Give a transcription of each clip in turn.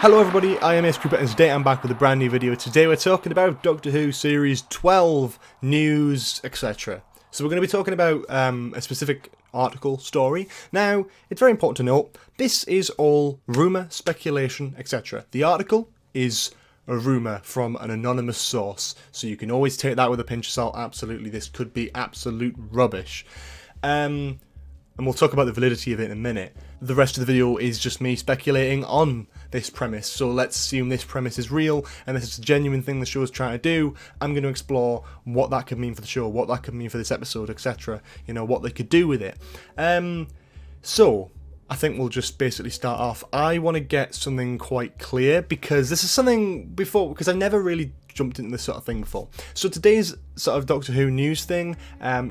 Hello everybody, I am Gratton and today I'm back with a brand new video. Today we're talking about Doctor Who Series 12, news, etc. So we're going to be talking about a specific article, story. Now, it's very important to note, this is all rumour, speculation, etc. The article is a rumour from an anonymous source, so you can always take that with a pinch of salt. Absolutely, this could be absolute rubbish. And we'll talk about the validity of it in a minute. The rest of the video is just me speculating on this premise, so let's assume this premise is real and this is a genuine thing the show is trying to do. I'm going to explore what that could mean for the show, what that could mean for this episode, etc. You know, what they could do with it. So, I think we'll just basically start off. I want to get something quite clear, because this is something because I've never really jumped into this sort of thing before. So today's sort of Doctor Who news thing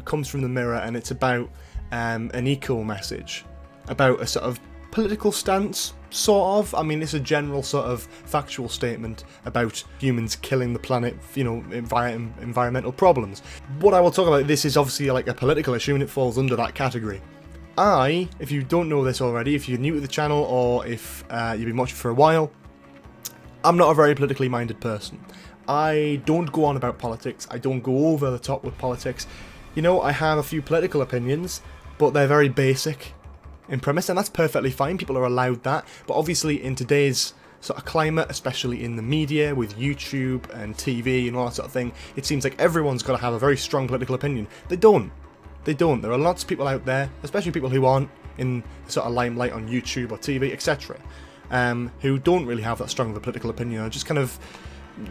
comes from the Mirror, and it's about an eco message, about a sort of political stance, sort of. I mean, it's a general sort of factual statement about humans killing the planet, you know, environmental problems. What I will talk about, this is obviously like a political issue and it falls under that category. If you don't know this already, if you're new to the channel or if you've been watching for a while, I'm not a very politically minded person. I don't go on about politics, I don't go over the top with politics. You know, I have a few political opinions, but they're very basic in premise, and that's perfectly fine. People are allowed that. But obviously in today's sort of climate, especially in the media with YouTube and TV and all that sort of thing, it seems like everyone's got to have a very strong political opinion. They don't. There are lots of people out there, especially people who aren't in sort of limelight on YouTube or TV, etc., who don't really have that strong of a political opinion, or just kind of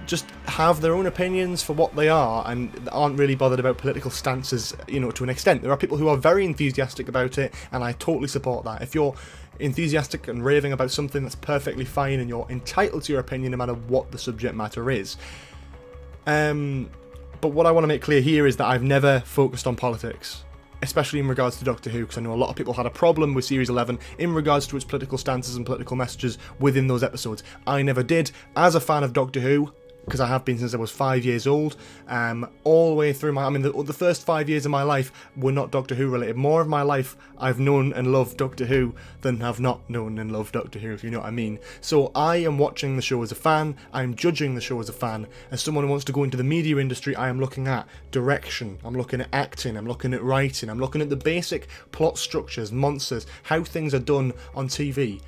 just have their own opinions for what they are and aren't really bothered about political stances, you know, to an extent. There are people who are very enthusiastic about it, and I totally support that. If you're enthusiastic and raving about something, that's perfectly fine, and you're entitled to your opinion no matter what the subject matter is. But what I want to make clear here is that I've never focused on politics, especially in regards to Doctor Who, because I know a lot of people had a problem with Series 11 in regards to its political stances and political messages within those episodes. I never did. As a fan of Doctor Who, because I have been since I was 5 years old, all the way through the first 5 years of my life were not Doctor Who related. More of my life I've known and loved Doctor Who than have not known and loved Doctor Who, if you know what I mean. So I am watching the show as a fan, I'm judging the show as a fan. As someone who wants to go into the media industry, I am looking at direction, I'm looking at acting, I'm looking at writing, I'm looking at the basic plot structures, monsters, how things are done on TV.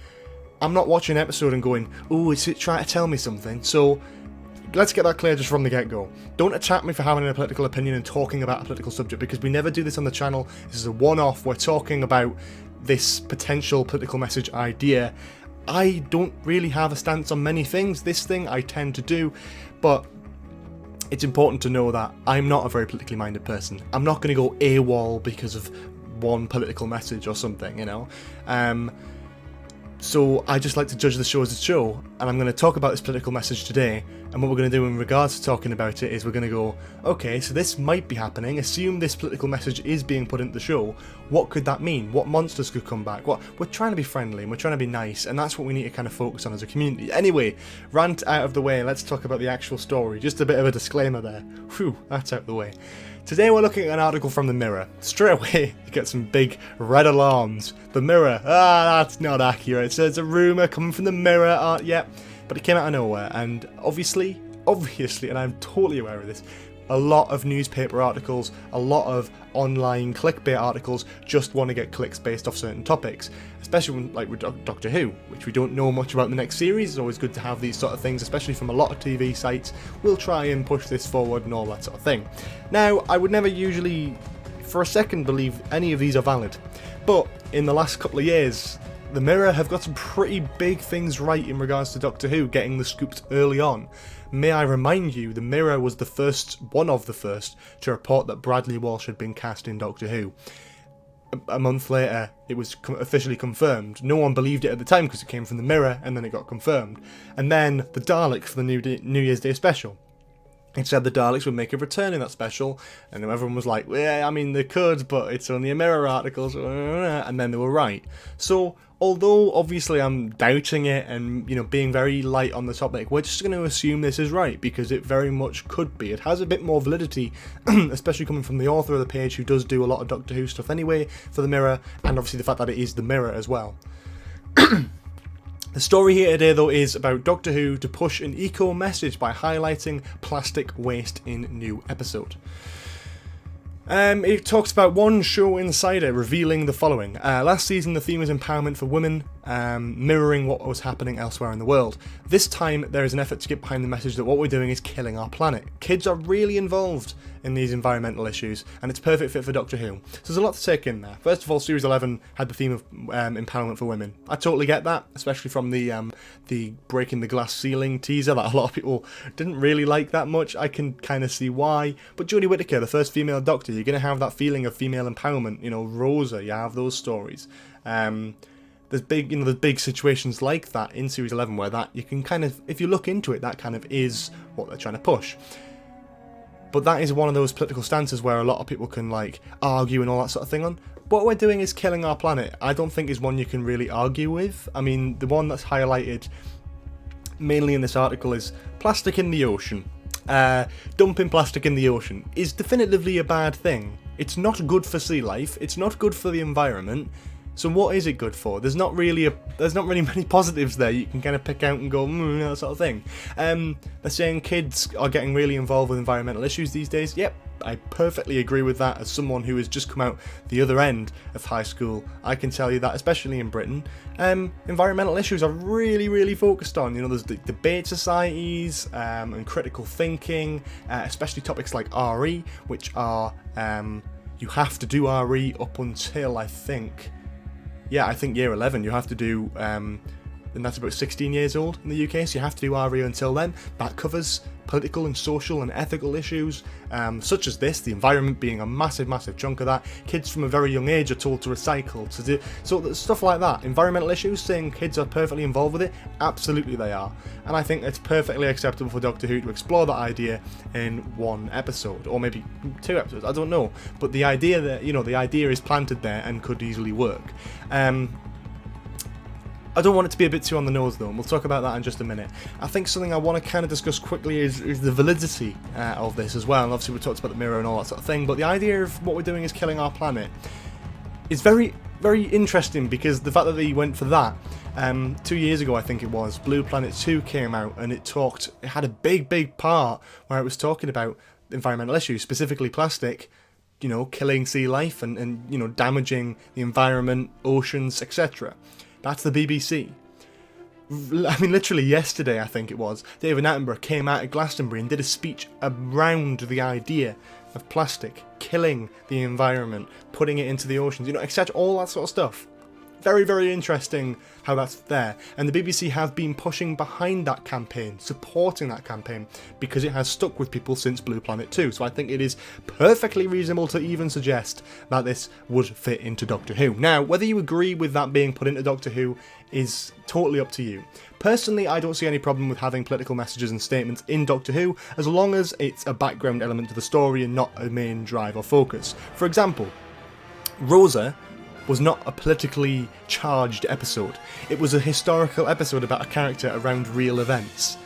I'm not watching an episode and going, oh, is it trying to tell me something? So let's get that clear just from the get-go. Don't attack me for having a political opinion and talking about a political subject, because we never do this on the channel. This is a one-off. We're talking about this potential political message idea. I don't really have a stance on many things. This thing I tend to do, but it's important to know that I'm not a very politically minded person. I'm not going to go AWOL because of one political message or something, you know? So I just like to judge the show as a show, and I'm going to talk about this political message today. And what we're going to do in regards to talking about it is we're going to go, okay, so this might be happening. Assume this political message is being put into the show. What could that mean? What monsters could come back? We're trying to be friendly and we're trying to be nice, and that's what we need to kind of focus on as a community. Anyway, rant out of the way. Let's talk about the actual story. Just a bit of a disclaimer there. Whew, that's out of the way. Today we're looking at an article from the Mirror. Straight away, you get some big red alarms. The Mirror, that's not accurate. So it's a rumour coming from the Mirror, yeah. But it came out of nowhere, and obviously, and I'm totally aware of this, a lot of newspaper articles, a lot of online clickbait articles just want to get clicks based off certain topics, especially with Doctor Who, which we don't know much about in the next series. It's always good to have these sort of things, especially from a lot of TV sites. We'll try and push this forward and all that sort of thing. Now, I would never usually, for a second, believe any of these are valid, but in the last couple of years, the Mirror have got some pretty big things right in regards to Doctor Who, getting the scoops early on. May I remind you, the Mirror was one of the first to report that Bradley Walsh had been cast in Doctor Who. A month later, it was officially confirmed. No one believed it at the time because it came from the Mirror, and then it got confirmed. And then the Daleks for the New Year's Day special. It said the Daleks would make a return in that special, and everyone was like, well, I mean, they could, but it's only a Mirror article, so, and then they were right. So, although obviously I'm doubting it and, you know, being very light on the topic, we're just going to assume this is right, because it very much could be. It has a bit more validity, especially coming from the author of the page, who does do a lot of Doctor Who stuff anyway for the Mirror, and obviously the fact that it is the Mirror as well. The story here today, though, is about Doctor Who to push an eco message by highlighting plastic waste in new episode. It talks about one show insider revealing the following. Last season the theme was empowerment for women, mirroring what was happening elsewhere in the world. This time there is an effort to get behind the message that what we're doing is killing our planet. Kids are really involved in these environmental issues, and it's a perfect fit for Doctor Who. So there's a lot to take in there. First of all, Series 11 had the theme of empowerment for women. I totally get that, especially from the breaking the glass ceiling teaser that a lot of people didn't really like that much. I can kind of see why. But Jodie Whittaker, the first female Doctor, you're going to have that feeling of female empowerment. You know, Rosa, you have those stories. There's big situations like that in Series 11 where that you can kind of, if you look into it, that kind of is what they're trying to push. But that is one of those political stances where a lot of people can like argue and all that sort of thing on. What we're doing is killing our planet. I don't think is one you can really argue with. I mean, the one that's highlighted mainly in this article is plastic in the ocean. Dumping plastic in the ocean is definitively a bad thing. It's not good for sea life. It's not good for the environment. So what is it good for? There's not really many positives there you can kind of pick out and go, that sort of thing. They're saying kids are getting really involved with environmental issues these days. Yep, I perfectly agree with that. As someone who has just come out the other end of high school, I can tell you that, especially in Britain, environmental issues are really, really focused on. You know, there's the debate societies and critical thinking, especially topics like RE, which are you have to do RE up until I think year 11 you have to do, and that's about 16 years old in the UK, so you have to do RE until then. That covers political and social and ethical issues, such as this, the environment being a massive, massive chunk of that. Kids from a very young age are told to recycle, to do, so stuff like that. Environmental issues, saying kids are perfectly involved with it, absolutely they are. And I think it's perfectly acceptable for Doctor Who to explore that idea in one episode, or maybe 2 episodes, I don't know. But the idea that, the idea is planted there and could easily work. I don't want it to be a bit too on the nose though, and we'll talk about that in just a minute. I think something I want to kind of discuss quickly is the validity of this as well, and obviously we talked about the mirror and all that sort of thing, but the idea of what we're doing is killing our planet is very, very interesting, because the fact that they went for that, 2 years ago I think it was, Blue Planet 2 came out, and it had a big part where it was talking about environmental issues, specifically plastic, killing sea life and damaging the environment, oceans, etc. That's the BBC. I mean, literally yesterday, I think it was, David Attenborough came out at Glastonbury and did a speech around the idea of plastic killing the environment, putting it into the oceans, etc., all that sort of stuff. Very, very interesting how that's there. And the BBC have been pushing behind that campaign, supporting that campaign, because it has stuck with people since Blue Planet 2. So I think it is perfectly reasonable to even suggest that this would fit into Doctor Who. Now, whether you agree with that being put into Doctor Who is totally up to you. Personally, I don't see any problem with having political messages and statements in Doctor Who, as long as it's a background element to the story and not a main drive or focus. For example, Rosa was not a politically charged episode. It was a historical episode about a character around real events.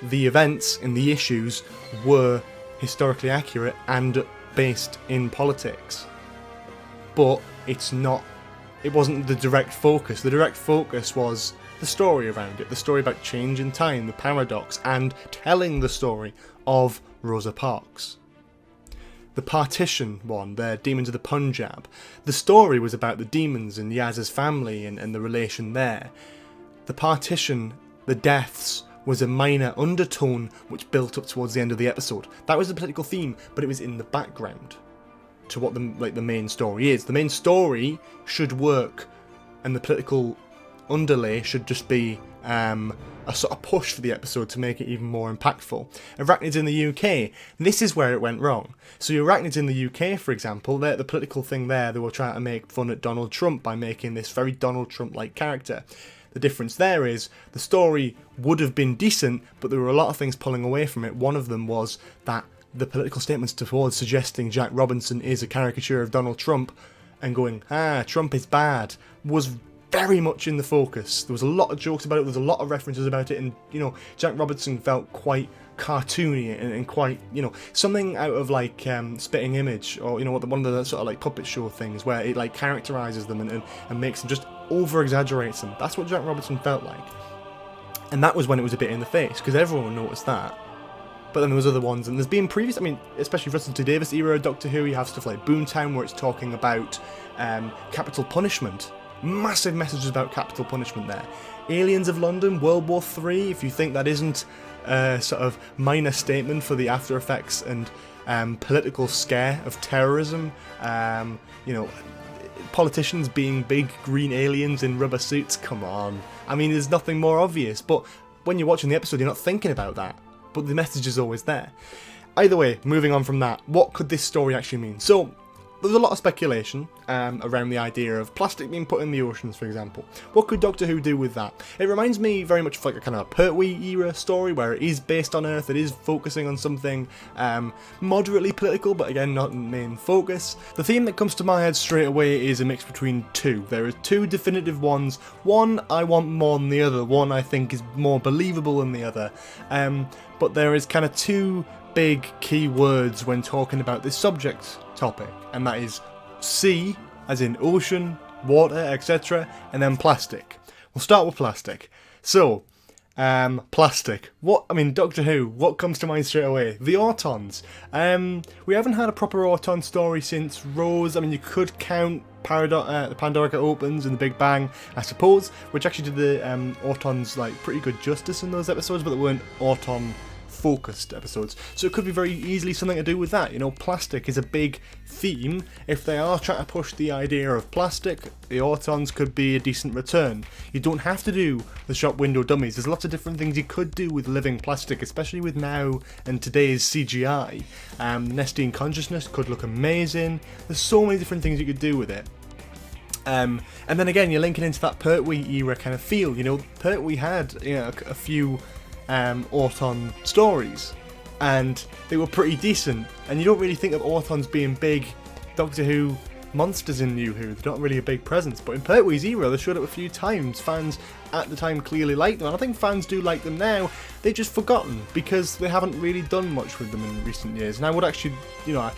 The events and the issues were historically accurate and based in politics. But it wasn't the direct focus. The direct focus was the story around it, the story about change in time, the paradox, and telling the story of Rosa Parks. The Partition one, the Demons of the Punjab. The story was about the demons and Yaz's family and the relation there. The Partition, the deaths, was a minor undertone which built up towards the end of the episode. That was the political theme, but it was in the background to what the main story is. The main story should work, and the political underlay should just be a sort of push for the episode to make it even more impactful. Arachnids in the UK, this is where it went wrong. So your Arachnids in the UK, for example, the political thing there, they were trying to make fun at Donald Trump by making this very Donald Trump-like character. The difference there is the story would have been decent, but there were a lot of things pulling away from it. One of them was that the political statements towards suggesting Jack Robinson is a caricature of Donald Trump and going, Trump is bad, was very much in the focus. There was a lot of jokes about it, there was a lot of references about it, and Jack Robinson felt quite cartoony and quite, something out of like Spitting Image, or one of the sort of like puppet show things where it like characterizes them and makes them just over exaggerates them. That's what Jack Robinson felt like. And that was when it was a bit in the face, because everyone noticed that. But then there was other ones, and there's been previous, I mean, especially Russell T Davies era Doctor Who, you have stuff like Boomtown, where it's talking about capital punishment. Massive messages about capital punishment there. Aliens of London, World War III, if you think that isn't a sort of minor statement for the after effects and political scare of terrorism, you know, politicians being big green aliens in rubber suits, come on. I mean, there's nothing more obvious, but when you're watching the episode, you're not thinking about that. But the message is always there. Either way, moving on from that, what could this story actually mean? So, there's a lot of speculation around the idea of plastic being put in the oceans, for example. What could Doctor Who do with that? It reminds me very much of like a kind of Pertwee era story, where it is based on Earth, it is focusing on something moderately political, but again, not main focus. The theme that comes to my head straight away is a mix between two. There are two definitive ones. One I want more than the other, one I think is more believable than the other. But there is kind of two big key words when talking about this subject topic, and that is sea, as in ocean, water, etc., and then plastic. We'll start with plastic. So, plastic. Doctor Who, what comes to mind straight away? The Autons. We haven't had a proper Auton story since Rose. I mean, you could count the Pandorica Opens and the Big Bang, I suppose, which actually did the Autons like pretty good justice in those episodes, but they weren't Auton focused episodes, so it could be very easily something to do with that. You know, plastic is a big theme. If they are trying to push the idea of plastic, the Autons could be a decent return. You don't have to do the shop window dummies. There's lots of different things you could do with living plastic, especially with now and today's CGI. Nestine consciousness could look amazing. There's so many different things you could do with it. And then again, you're linking into that Pertwee era kind of feel. You know, Pertwee had, you know, a few Auton stories, and they were pretty decent, and you don't really think of Autons being big Doctor Who monsters in New Who. They're not really a big presence, but in Pertwee's era they showed up a few times. Fans at the time clearly liked them, and I think fans do like them now. They've just forgotten because they haven't really done much with them in recent years, and I would actually, you know,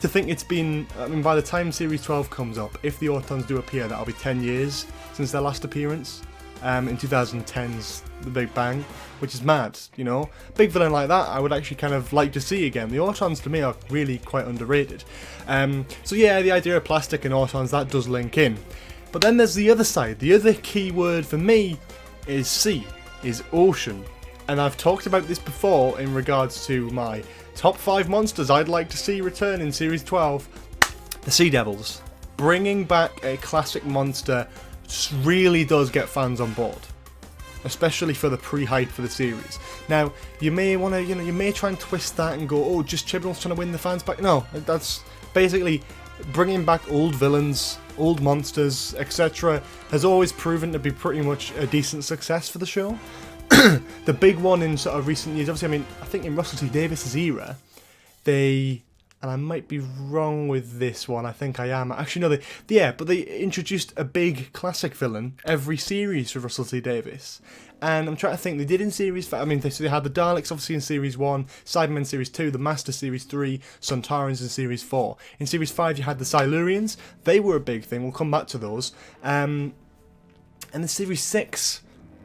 to think it's been, I mean, by the time Series 12 comes up, if the Autons do appear, that'll be 10 years since their last appearance. In 2010's The Big Bang, which is mad, you know. Big villain like that I would actually kind of like to see again. The Autons to me are really quite underrated. So yeah, the idea of plastic and Autons, that does link in. But then there's the other side. The other key word for me is sea, is ocean. And I've talked about this before in regards to my top 5 monsters I'd like to see return in Series 12. The Sea Devils. Bringing back a classic monster really does get fans on board, especially for the pre-hype for the series. Now, you may want to, you may try and twist that and go, oh, just Chibnall's trying to win the fans back. No, that's basically bringing back old villains, old monsters, etc. has always proven to be pretty much a decent success for the show. The big one in sort of recent years, obviously, I mean, I think in Russell T Davies' era, and I might be wrong with this one, I think I am. Actually, no, they introduced a big classic villain every series for Russell T Davies. And I'm trying to think, they did in Series 5, I mean, so they had the Daleks, obviously, in Series 1, Cybermen Series 2, the Master Series 3, Sontarans in Series 4. In Series 5, you had the Silurians. They were a big thing, we'll come back to those. And in Series 6...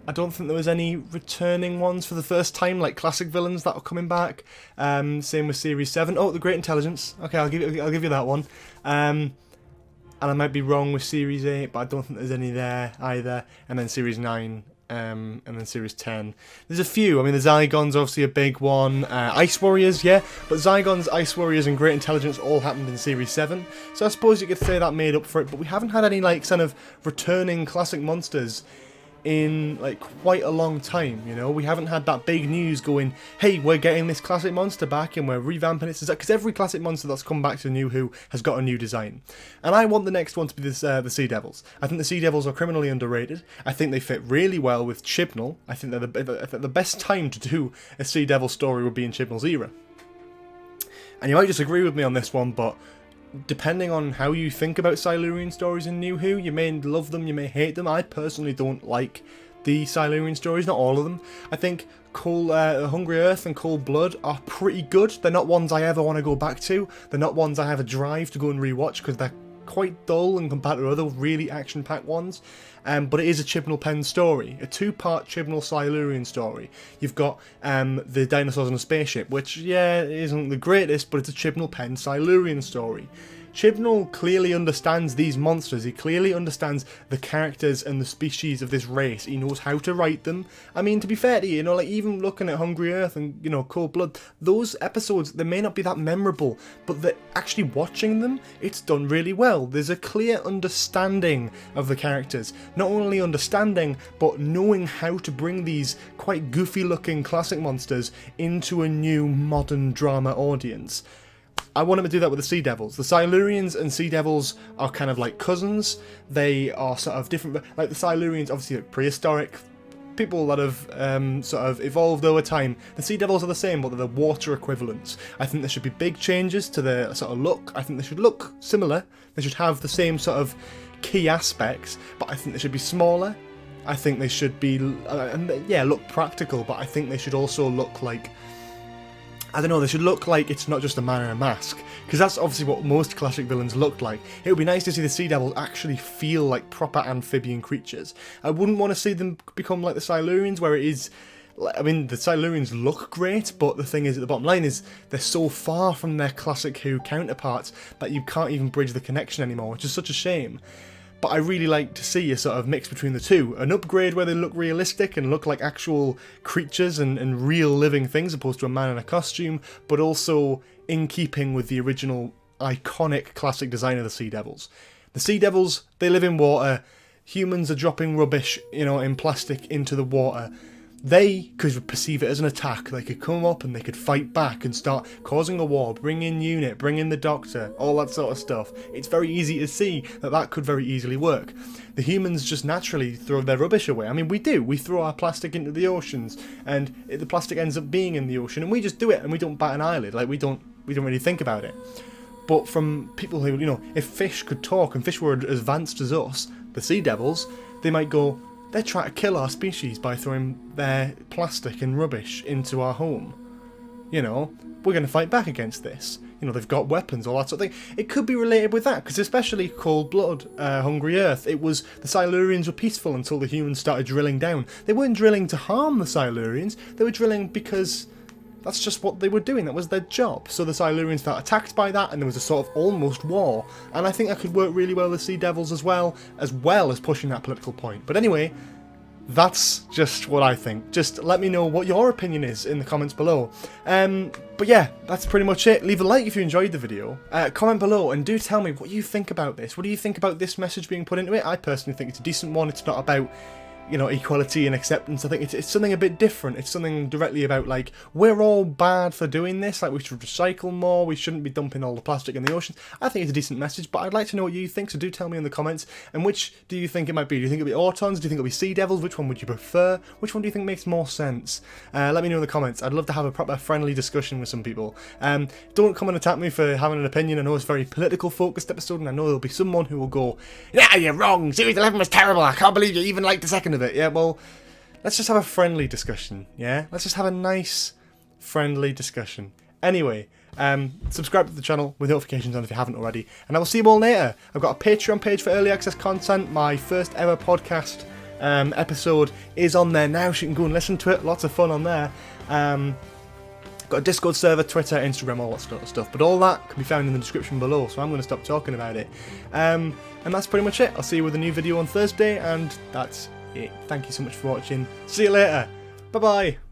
I don't think there was any returning ones for the first time, like classic villains that were coming back. Same with Series 7. Oh, the Great Intelligence. Okay, I'll give you that one. And I might be wrong with Series 8, but I don't think there's any there either. And then Series 9, and then Series 10. There's a few. I mean, the Zygons, obviously a big one. Ice Warriors, yeah. But Zygons, Ice Warriors, and Great Intelligence all happened in Series 7. So I suppose you could say that made up for it. But we haven't had any, like, kind of returning classic monsters in like quite a long time, you know. We haven't had that big news going, hey, we're getting this classic monster back and we're revamping it, because every classic monster that's come back to New Who has got a new design. And I want the next one to be this, the Sea Devils. I think the Sea Devils are criminally underrated. I think they fit really well with Chibnall. I think the best time to do a Sea Devil story would be in Chibnall's era. And you might disagree with me on this one, but depending on how you think about Silurian stories in New Who, you may love them, you may hate them. I personally don't like the Silurian stories, not all of them. I think Hungry Earth and Cold Blood are pretty good. They're not ones I ever want to go back to. They're not ones I have a drive to go and rewatch because they're quite dull and compared to other really action-packed ones. But it is a Chibnall Pen story, a two-part Chibnall Silurian story. You've got the dinosaurs on a spaceship, which, yeah, isn't the greatest, but it's a Chibnall Pen Silurian story. Chibnall clearly understands these monsters, he clearly understands the characters and the species of this race, he knows how to write them. I mean, to be fair to you, like even looking at Hungry Earth and, Cold Blood, those episodes, they may not be that memorable, but actually watching them, it's done really well. There's a clear understanding of the characters. Not only understanding, but knowing how to bring these quite goofy looking classic monsters into a new modern drama audience. I want him to do that with the Sea Devils. The Silurians and Sea Devils are kind of like cousins. They are sort of different. Like the Silurians, obviously like prehistoric people that have sort of evolved over time. The Sea Devils are the same, but they're the water equivalents. I think there should be big changes to their sort of look. I think they should look similar. They should have the same sort of key aspects, but I think they should be smaller. I think they should be, look practical, but I think they should also look like, I don't know, they should look like it's not just a man in a mask, because that's obviously what most classic villains looked like. It would be nice to see the Sea Devils actually feel like proper amphibian creatures. I wouldn't want to see them become like the Silurians, where it is, I mean, the Silurians look great, but the thing is, the bottom line is, they're so far from their classic Who counterparts that you can't even bridge the connection anymore, which is such a shame. But I really like to see a sort of mix between the two. An upgrade where they look realistic and look like actual creatures and real living things opposed to a man in a costume, but also in keeping with the original iconic classic design of the Sea Devils. The Sea Devils, they live in water. Humans are dropping rubbish, in plastic into the water. They could perceive it as an attack. They could come up and they could fight back and start causing a war, bring in UNIT, bring in the Doctor, all that sort of stuff. It's very easy to see that could very easily work. The humans just naturally throw their rubbish away. I mean, we do. We throw our plastic into the oceans, and the plastic ends up being in the ocean, and we just do it, and we don't bat an eyelid. Like, we don't really think about it. But from people who, if fish could talk and fish were as advanced as us, the Sea Devils, they might go, they're trying to kill our species by throwing their plastic and rubbish into our home. We're going to fight back against this. They've got weapons, all that sort of thing. It could be related with that, because especially Cold Blood, Hungry Earth, it was the Silurians were peaceful until the humans started drilling down. They weren't drilling to harm the Silurians, they were drilling because that's just what they were doing, that was their job. So the Silurians felt attacked by that, and there was a sort of almost war. And I think that could work really well with Sea Devils as well as pushing that political point. But anyway, that's just what I think. Just let me know what your opinion is in the comments below. But yeah, that's pretty much it. Leave a like if you enjoyed the video. Comment below and do tell me what you think about this. What do you think about this message being put into it? I personally think it's a decent one. It's not about, equality and acceptance. I think it's something a bit different. It's something directly about, like, we're all bad for doing this. Like, we should recycle more. We shouldn't be dumping all the plastic in the ocean. I think it's a decent message, but I'd like to know what you think, so do tell me in the comments. And which do you think it might be? Do you think it'll be Autons? Do you think it'll be Sea Devils? Which one would you prefer? Which one do you think makes more sense? Let me know in the comments. I'd love to have a proper friendly discussion with some people. Don't come and attack me for having an opinion. I know it's a very political focused episode, and I know there'll be someone who will go, yeah, you're wrong. Series 11 was terrible. I can't believe you even liked the second of it. Yeah, well, let's just have a friendly discussion, yeah? Let's just have a nice, friendly discussion. Anyway, subscribe to the channel with notifications on if you haven't already, and I will see you all later. I've got a Patreon page for early access content. My first ever podcast episode is on there now, so you can go and listen to it. Lots of fun on there. Got a Discord server, Twitter, Instagram, all that sort of stuff. But all that can be found in the description below, so I'm going to stop talking about it. And that's pretty much it. I'll see you with a new video on Thursday, and that's it. Thank you so much for watching. See you later. Bye-bye.